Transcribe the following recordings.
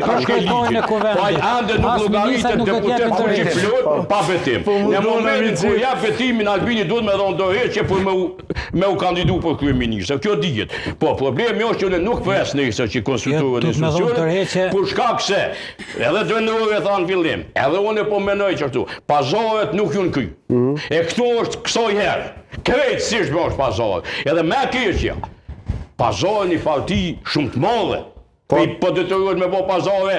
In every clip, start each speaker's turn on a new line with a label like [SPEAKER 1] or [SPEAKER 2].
[SPEAKER 1] shkojnë në kuvend.
[SPEAKER 2] Po ande nuk llogaritet deputet që flot pa betim. Në momentin kur jap betimin Albini duhet me dhënë dorëheqje për me u kandidu për kryeminist. Kjo dihet. Po problemi është që ne nuk pres nesër që konstituohen institucionet. Për shkak se edhe dënore thanë fillim. Edhe unë po mendoj që ashtu. Pazoret nuk ju kry. E këtu është kësaj herë. Krejtësisht është pazoret. Edhe më keqja. Pazoret një parti shumë të madhe. Po detyrohet me bo pazare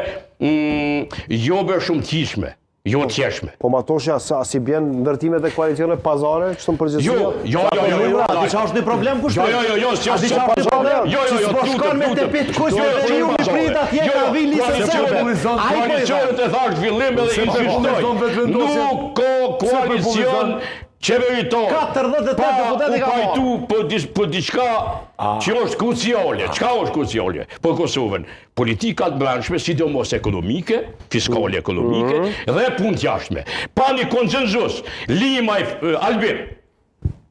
[SPEAKER 2] jobe shumë tishme, jo të qeshme.
[SPEAKER 3] Po Matoshi, as i bjen ndërtimet e koalicione pazare, që të më përgjithësia?
[SPEAKER 2] Jo.
[SPEAKER 4] A di qa është një problem kushtu?
[SPEAKER 2] Jo,
[SPEAKER 4] A di qa është një problem? Që s'po shkon me të pitë kushtu dhe ju me prit atje ka vin lisë sebe.
[SPEAKER 2] Koalicionet e thash fillim edhe insistoj. Nuk ka koalicion qeveritor, pa u pajtu për diçka që është kruciale. Çka është kruciale për Kosovën? Politikat brendshme, sidomos ekonomike, fiskale ekonomike dhe punë jashtme. Pa një konsenzus, Limaj, Albin,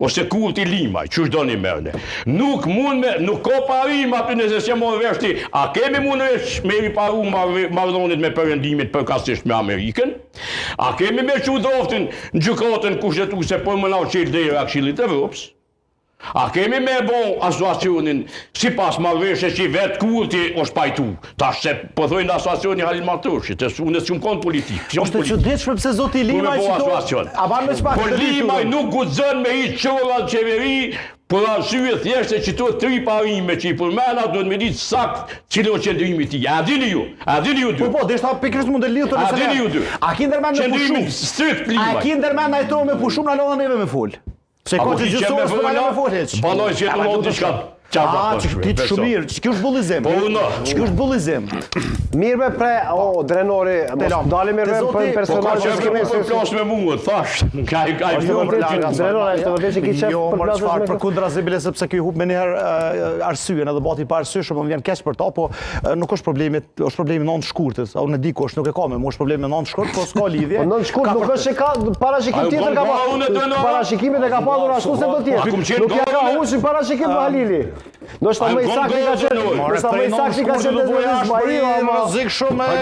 [SPEAKER 2] ose Kurti Limaj, që është do një mërne. Nuk ka parim aty nëse se morë veshti. A kemi mund me i paru mardonit me përëndimit përkastisht me Amerikën? A kemi me që droftin në gjykatën kushtetuese për më nau qelë dhe i Këshillit Evropës? A kemi me bon asociacionin si pas marveshe që vetë Kurti është pajtu. Tash se përthojnë asociacioni Halil Matoshi, të sunës që më konë politikë.
[SPEAKER 4] Oshte që ditëshme pëse zoti Limaj që to... A banë me qpak
[SPEAKER 2] të Limaj nuk gudzën me i qorat qeveri për arsye thjeshte që to 3 parime që i përmena duhet me ditë sakt cilë o qëndrimi ti. A dini ju dy.
[SPEAKER 4] Po, dhe ishta pikrisht mund të liu të
[SPEAKER 2] nëse. A dini ju dy.
[SPEAKER 4] A ki ndërmen me pushum.
[SPEAKER 2] Strikt Limaj.
[SPEAKER 4] A ki ndërmen na i to me pushum në lodhën neve me full. Se ko që gjithësorës për me full heq.
[SPEAKER 2] Baloj që jetë mund të shka.
[SPEAKER 4] Që ti të shumirë, që kjo është bullizim. Që kjo është bullizim.
[SPEAKER 3] Mirë me pre, drenori, mos dali mirë me për personal
[SPEAKER 2] që s'kemi për plasë me muët, thash.
[SPEAKER 3] Drenori, është të vërdet që ki qef për plasës me
[SPEAKER 4] për kundra zibile, sepse kjo hup me njëherë arsyen, edhe bati pa arsye, shumë më vjen keq për ta, po nuk është problemi nënë shkurtës, a unë e di ku është, nuk e ka me, mu është problemi nënë shkurt, po s'ka lidhje.
[SPEAKER 3] Nënë shkurt nuk është që ka parashikim tjetër ka pa, parashikimit e ka padur ashtu se do tjetë. Nuk ja ka husin parashikim për Halili. Do është ta më i sakti ka qenë, do është ta më i sakti ka qenë dhe zbajima, ama...
[SPEAKER 4] Rëzik shumë e...